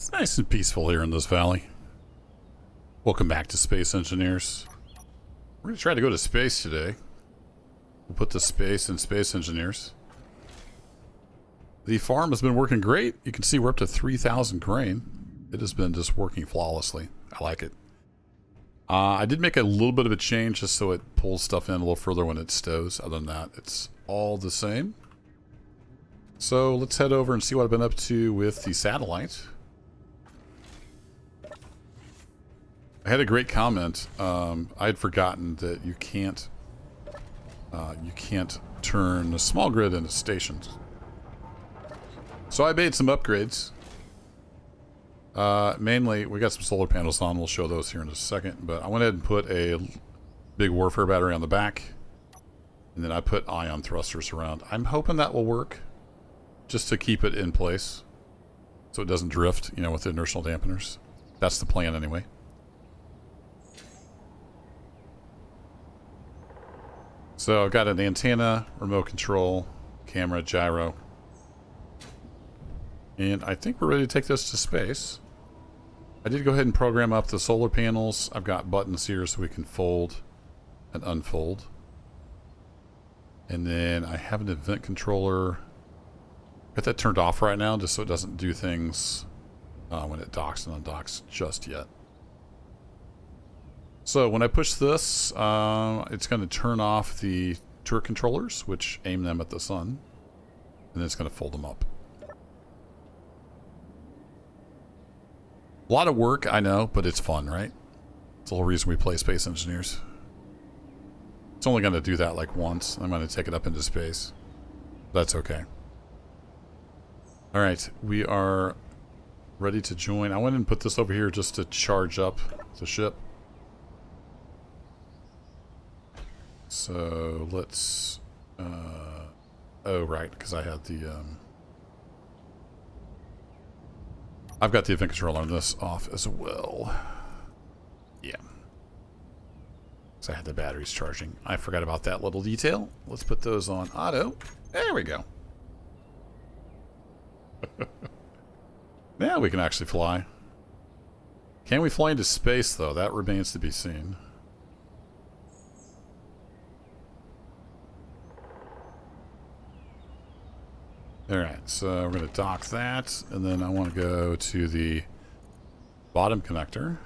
It's nice and peaceful here in this valley. Welcome back to Space Engineers. We're going to try to go to space today. We'll put the space in Space Engineers. The farm has been working great. You can see we're up to 3,000 grain. It has been just working flawlessly. I like it. I did make a little bit of a change just so it pulls stuff in a little further when it stows. Other than that, it's all the same. So let's head over and see what I've been up to with the satellite. I had a great comment. I had forgotten that you can't turn a small grid into stations. So I made some upgrades. Mainly, we got some solar panels on. We'll show those here in a second. But I went ahead and put a big warfare battery on the back. And then I put ion thrusters around. I'm hoping that will work. Just to keep it in place. So it doesn't drift, you know, with the inertial dampeners. That's the plan anyway. So I've got an antenna, remote control, camera, gyro. And I think we're ready to take this to space. I did go ahead and program up the solar panels. I've got buttons here so we can fold and unfold. And then I have an event controller. Got that turned off right now just so it doesn't do things when it docks and undocks just yet. So when I push this, it's going to turn off the turret controllers, which aim them at the sun. And then it's going to fold them up. A lot of work, I know, but it's fun, right? It's the whole reason we play Space Engineers. It's only going to do that like once. I'm going to take it up into space. That's okay. Alright, we are ready to join. I went and put this over here just to charge up the ship. So let's, oh right, because I had the, I've got the event control on this off as well. Yeah. So I had the batteries charging. I forgot about that little detail. Let's put those on auto. There we go. Now we can actually fly. Can we fly into space though? That remains to be seen. Alright, so we're going to dock that, and then I want to go to the bottom connector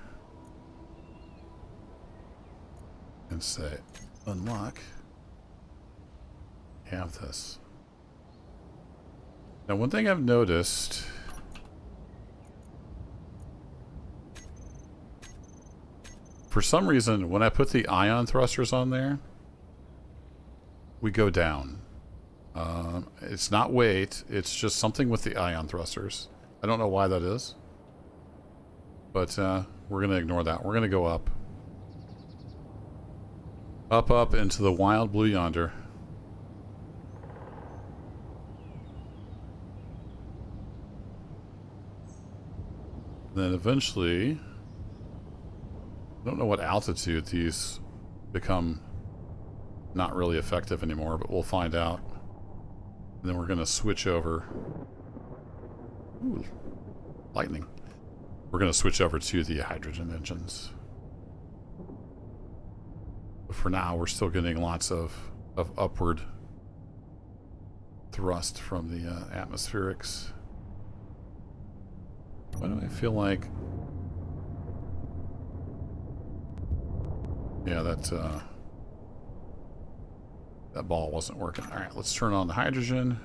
and say unlock. Have this. Now one thing I've noticed, for some reason when I put the ion thrusters on there, we go down. It's not weight, it's just something with the ion thrusters. I don't know why that is. But we're going to ignore that. We're going to go up. Up into the wild blue yonder. Then eventually, I don't know what altitude these become not really effective anymore, but we'll find out. And then we're going to switch over. Ooh, lightning. We're going to switch over to the hydrogen engines. But for now, we're still getting lots of upward thrust from the atmospherics. Why do I feel like... Yeah, that ball wasn't working. Alright, let's turn on the hydrogen.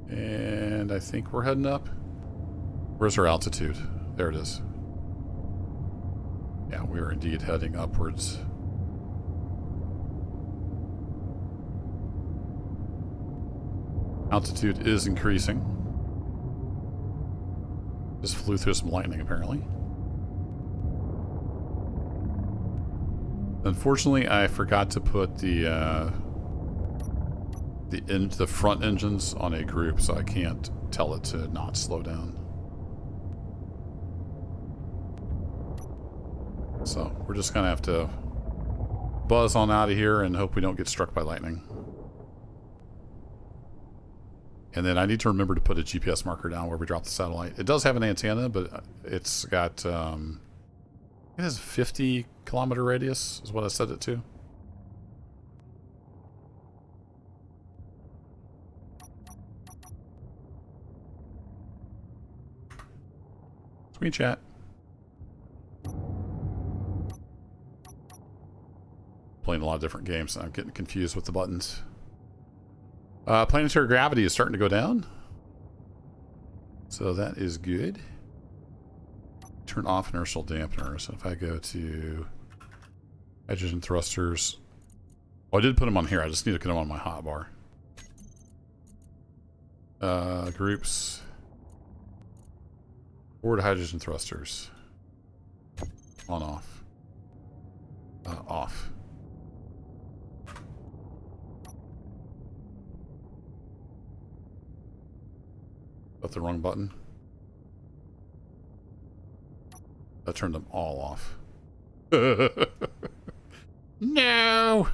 And I think we're heading up. Where's our altitude? There it is. Yeah, we are indeed heading upwards. Altitude is increasing. Just flew through some lightning, apparently. Unfortunately, I forgot to put the front engines on a group, so I can't tell it to not slow down. So we're just gonna have to buzz on out of here and hope we don't get struck by lightning. And then I need to remember to put a GPS marker down where we drop the satellite. It does have an antenna, but it's got, it has a 50 kilometer radius is what I set it to. Screen chat. Playing a lot of different games. I'm getting confused with the buttons. Planetary gravity is starting to go down. So that is good. Turn off inertial dampener. So if I go to hydrogen thrusters. Oh, I did put them on here. I just need to put them on my hotbar. Groups. Forward hydrogen thrusters. On off. Off. Got the wrong button. I turned them all off. No!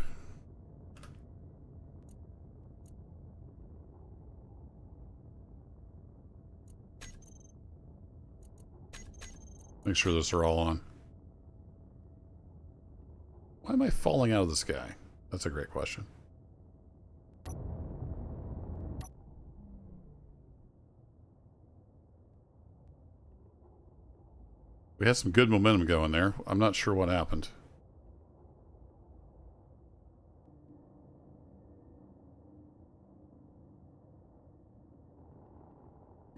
Make sure those are all on. Why am I falling out of the sky? That's a great question. We had some good momentum going there. I'm not sure what happened.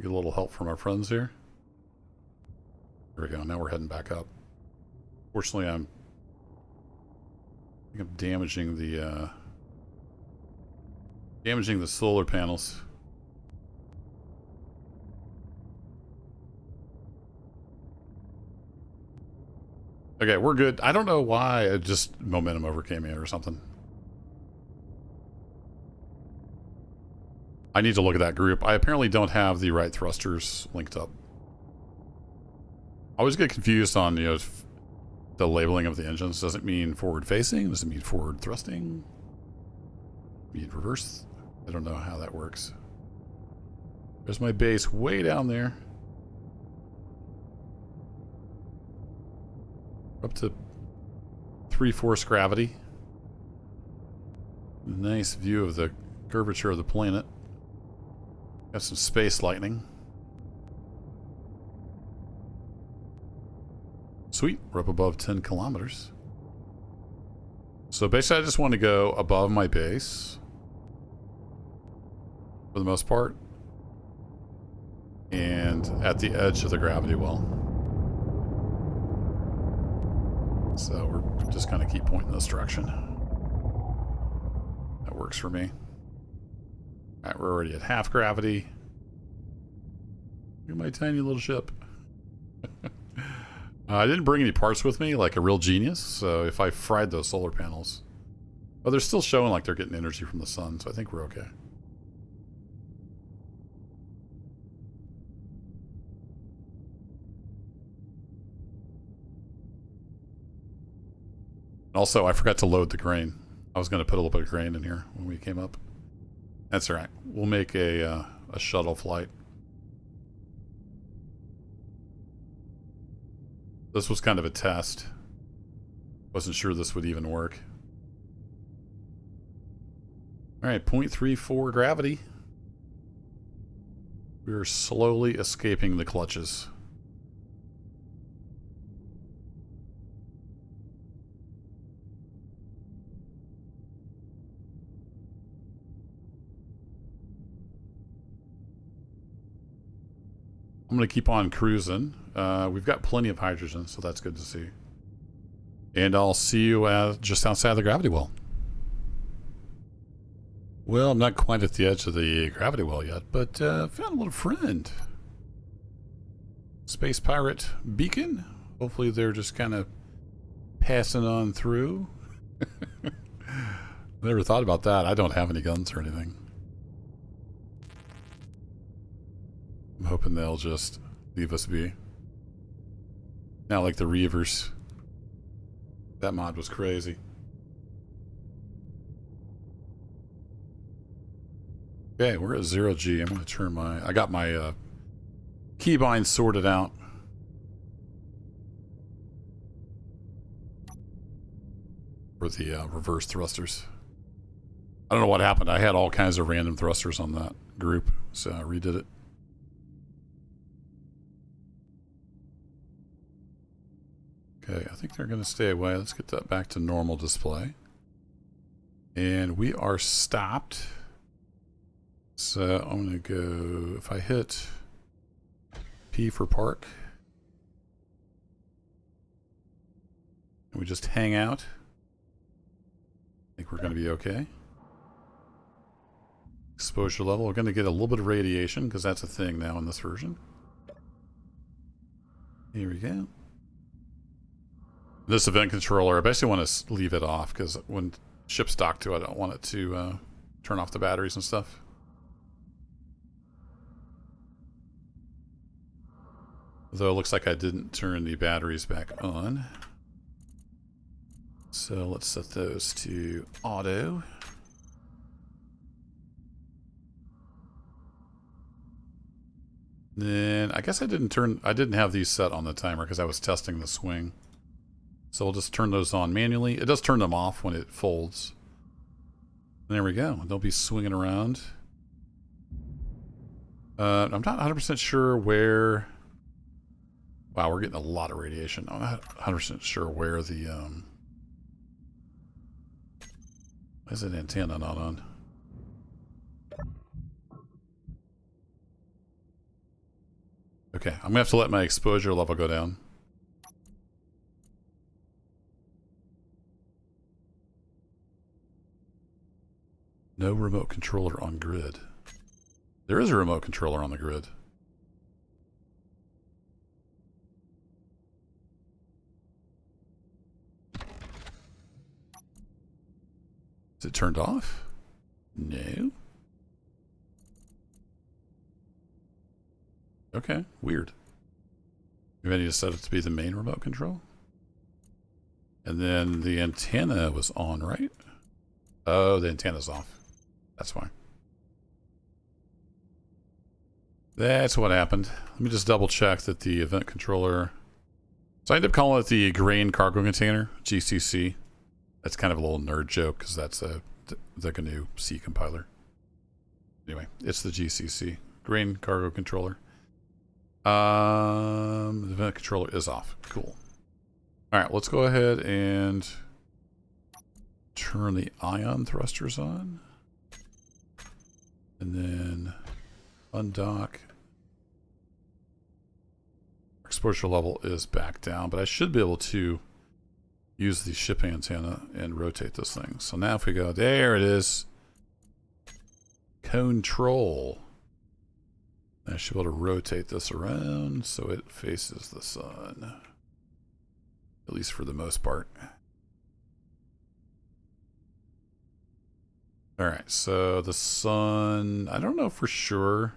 Get a little help from our friends here. There we go. Now we're heading back up. Fortunately, I think I'm damaging the solar panels. Okay, we're good. I don't know why. It just momentum overcame me or something. I need to look at that group. I apparently don't have the right thrusters linked up. I always get confused on, you know, the labeling of the engines. Does it mean forward facing? Does it mean forward thrusting? Mean reverse? I don't know how that works. There's my base way down there. Up to 3/4 gravity. Nice view of the curvature of the planet. Got some space lightning. Sweet, we're up above 10 kilometers. So basically I just want to go above my base. For the most part. And at the edge of the gravity well. So we're just kind of keep pointing this direction. That works for me. Alright, we're already at half gravity. Look at my tiny little ship. I didn't bring any parts with me, like a real genius, so if I fried those solar panels... Oh, they're still showing like they're getting energy from the sun, so I think we're okay. Also, I forgot to load the grain. I was going to put a little bit of grain in here when we came up. That's alright. We'll make a shuttle flight. This was kind of a test. Wasn't sure this would even work. Alright, 0.34 gravity. We are slowly escaping the clutches. I'm going to keep on cruising. We've got plenty of hydrogen, so that's good to see. And I'll see you just outside the gravity well. Well, I'm not quite at the edge of the gravity well yet, but found a little friend. Space pirate beacon. Hopefully they're just kind of passing on through. Never thought about that. I don't have any guns or anything. I'm hoping they'll just leave us be. Not like the Reavers. That mod was crazy. Okay, we're at 0G. I'm going to turn my... I got my keybind sorted out. For the reverse thrusters. I don't know what happened. I had all kinds of random thrusters on that group, so I redid it. Okay, I think they're going to stay away. Let's get that back to normal display. And we are stopped. So I'm going to go, if I hit P for park, and we just hang out, I think we're going to be okay. Exposure level, we're going to get a little bit of radiation because that's a thing now in this version. Here we go. This event controller, I basically want to leave it off because when ships dock to it, I don't want it to turn off the batteries and stuff. Though it looks like I didn't turn the batteries back on. So let's set those to auto. Then I guess I didn't have these set on the timer because I was testing the swing. So we'll just turn those on manually. It does turn them off when it folds. And there we go. They'll be swinging around. I'm not 100% sure where... Wow, we're getting a lot of radiation. I'm not 100% sure where the... Why is that antenna not on? Okay, I'm going to have to let my exposure level go down. No remote controller on grid. There is a remote controller on the grid. Is it turned off? No. Okay, weird. Maybe I need to set it to be the main remote control. And then the antenna was on, right? Oh, the antenna's off. That's why. That's what happened. Let me just double check that the event controller... So I ended up calling it the grain cargo container, GCC. That's kind of a little nerd joke because that's the GNU C compiler. Anyway, it's the GCC, grain cargo controller. The event controller is off. Cool. All right, let's go ahead and turn the ion thrusters on. And then undock. Exposure level is back down, but I should be able to use the ship antenna and rotate this thing. So now if we go, there it is. Control. I should be able to rotate this around so it faces the sun. At least for the most part. Alright, so the sun, I don't know for sure.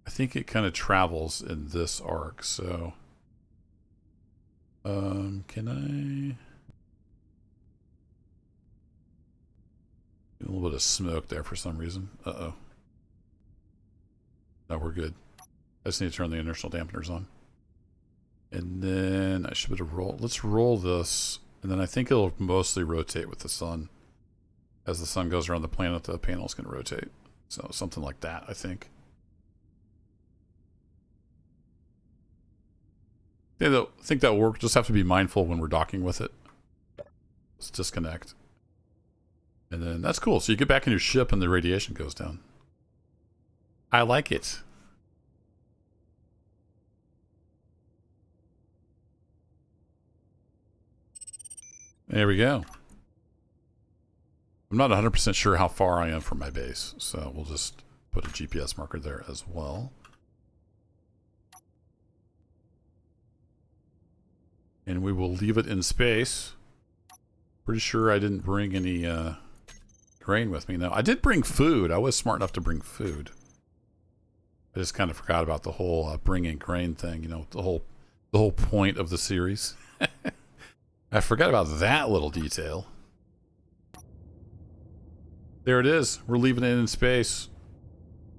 I think it kind of travels in this arc, so... can I... A little bit of smoke there for some reason. Uh-oh. No, we're good. I just need to turn the inertial dampeners on. And then I should be able to roll. Let's roll this. And then I think it'll mostly rotate with the sun. As the sun goes around the planet, the panel's going to rotate. So something like that, I think. I think that'll work. Just have to be mindful when we're docking with it. Let's disconnect. And then that's cool. So you get back in your ship and the radiation goes down. I like it. There we go. I'm not 100% sure how far I am from my base, so we'll just put a GPS marker there as well. And we will leave it in space. Pretty sure I didn't bring any grain with me. Now, I did bring food. I was smart enough to bring food. I just kind of forgot about the whole bringing grain thing. You know, the whole point of the series. All I forgot about that little detail. There it is. We're leaving it in space.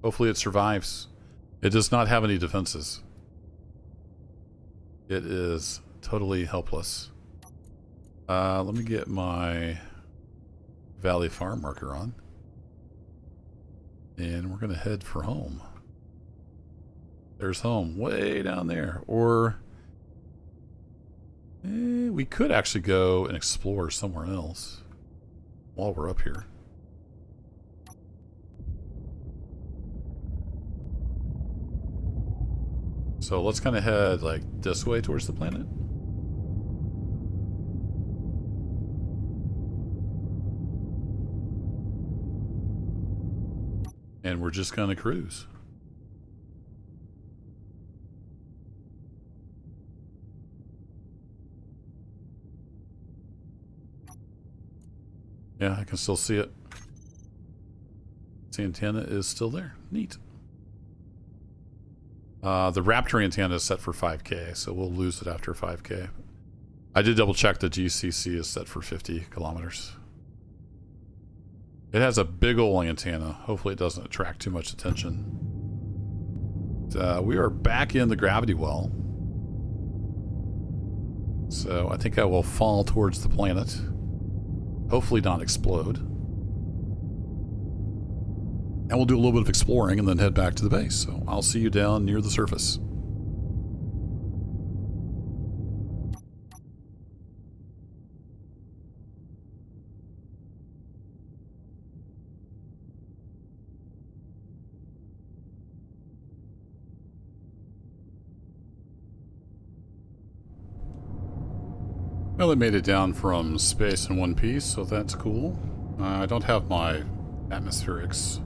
Hopefully it survives. It does not have any defenses. It is totally helpless. Let me get my Valley Farm marker on. And we're going to head for home. There's home way down there. Or we could actually go and explore somewhere else while we're up here. So let's kind of head like this way towards the planet. And we're just going to cruise. Yeah, I can still see it. The antenna is still there. Neat. The Raptor antenna is set for 5K, so we'll lose it after 5K. I did double check the GCC is set for 50 kilometers. It has a big ol' antenna. Hopefully it doesn't attract too much attention. We are back in the gravity well. So I think I will fall towards the planet. Hopefully not explode. And we'll do a little bit of exploring and then head back to the base. So I'll see you down near the surface. Well, it made it down from space in one piece, so that's cool. I don't have my atmospherics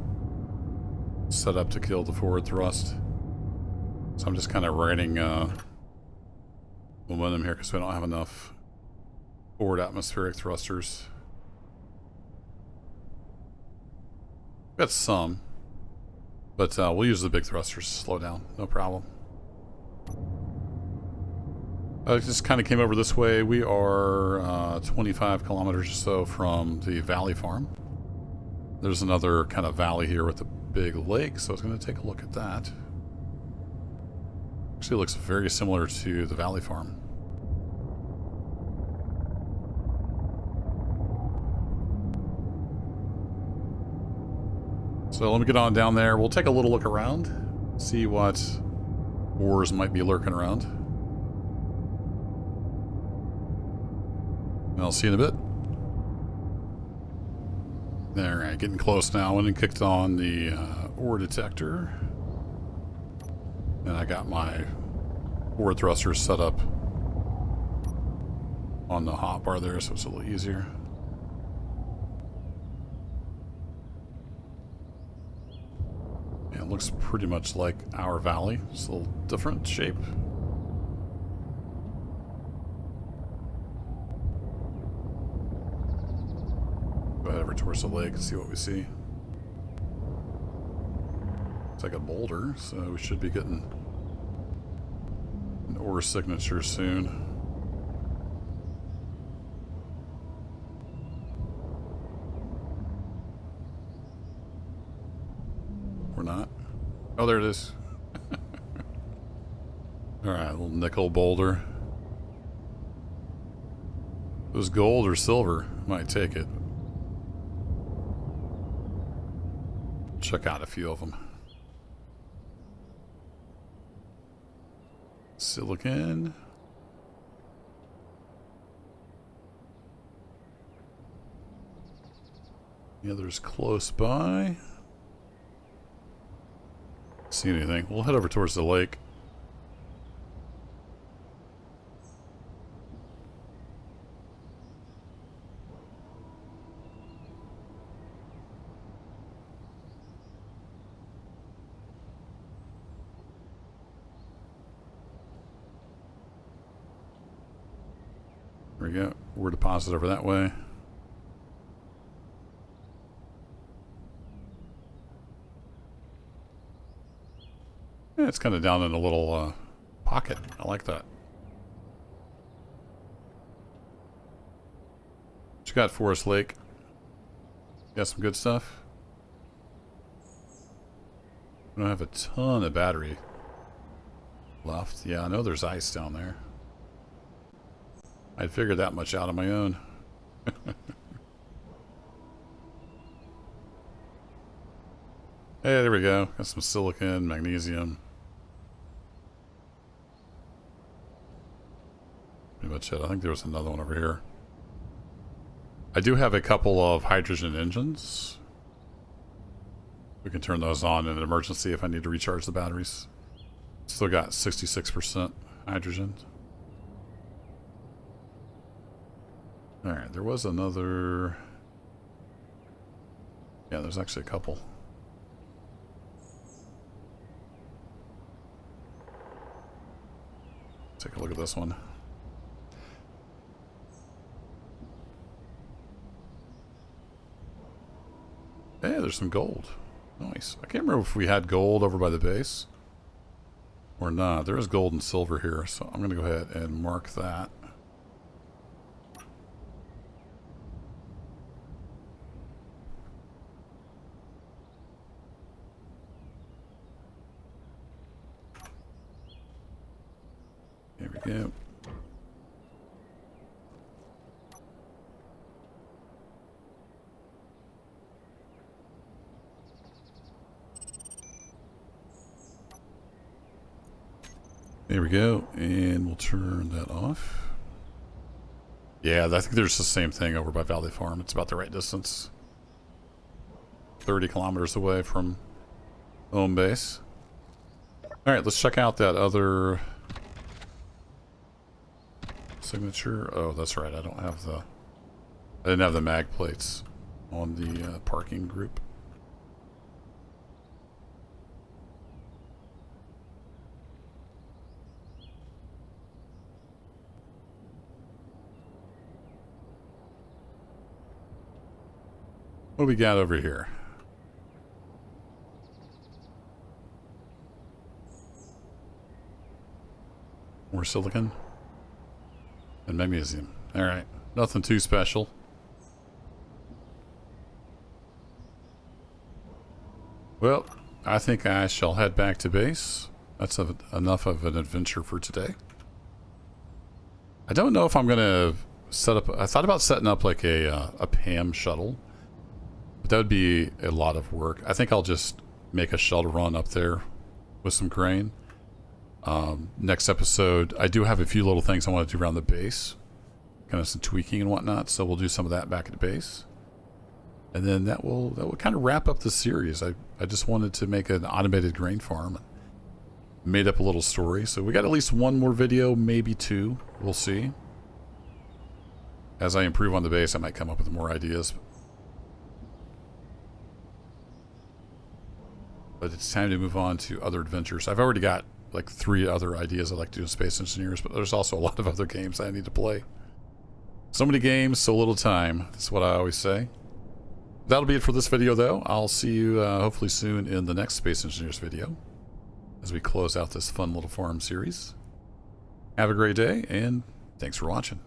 set up to kill the forward thrust. So I'm just kind of riding momentum here because we don't have enough forward atmospheric thrusters. Got some, but we'll use the big thrusters to slow down, no problem. I just kind of came over this way. We are 25 kilometers or so from the Valley Farm. There's another kind of valley here with a big lake, so I was going to take a look at that. Actually, it looks very similar to the Valley Farm. So let me get on down there. We'll take a little look around, see what ores might be lurking around. And I'll see you in a bit. Alright, getting close now. I went and kicked on the ore detector. And I got my forward thrusters set up on the hotbar there, so it's a little easier. Yeah, it looks pretty much like our valley. It's a little different shape. Go ahead over towards the lake and see what we see. It's like a boulder, so we should be getting an ore signature soon. Or not. Oh, there it is. Alright, a little nickel boulder. If it was gold or silver, might take it. Check out a few of them. Silicon. The others close by. See anything? We'll head over towards the lake. There we go. We're deposited over that way. Yeah, it's kind of down in a little pocket. I like that. got Forest Lake? Got some good stuff? We don't have a ton of battery left. Yeah, I know there's ice down there. I'd figured that much out on my own. Hey, there we go. Got some silicon, magnesium. Pretty much it. I think there was another one over here. I do have a couple of hydrogen engines. We can turn those on in an emergency if I need to recharge the batteries. Still got 66% hydrogen. Alright, there was another... Yeah, there's actually a couple. Take a look at this one. Hey, there's some gold. Nice. I can't remember if we had gold over by the base or not. There is gold and silver here, so I'm going to go ahead and mark that. Here we go. There we go, and we'll turn that off. Yeah, I think there's the same thing over by Valley Farm. It's about the right distance. 30 kilometers away from home base. Alright, let's check out that other signature. Oh, that's right, I don't have the... I didn't have the mag plates on the parking group. What do we got over here? More silicon and magnesium. Alright, nothing too special. Well, I think I shall head back to base. That's enough of an adventure for today. I don't know if I'm going to set up... I thought about setting up like a PAM shuttle. But that would be a lot of work. I think I'll just make a shuttle run up there with some grain. Next episode, I do have a few little things I want to do around the base. Kind of some tweaking and whatnot. So we'll do some of that back at the base. And then that will kind of wrap up the series. I just wanted to make an automated grain farm. Made up a little story. So we got at least one more video, maybe two. We'll see. As I improve on the base, I might come up with more ideas. But it's time to move on to other adventures. I've already got like 3 other ideas I'd like to do in Space Engineers, but there's also a lot of other games I need to play. So many games, so little time. That's what I always say. That'll be it for this video, though. I'll see you hopefully soon in the next Space Engineers video as we close out this fun little farm series. Have a great day, and thanks for watching.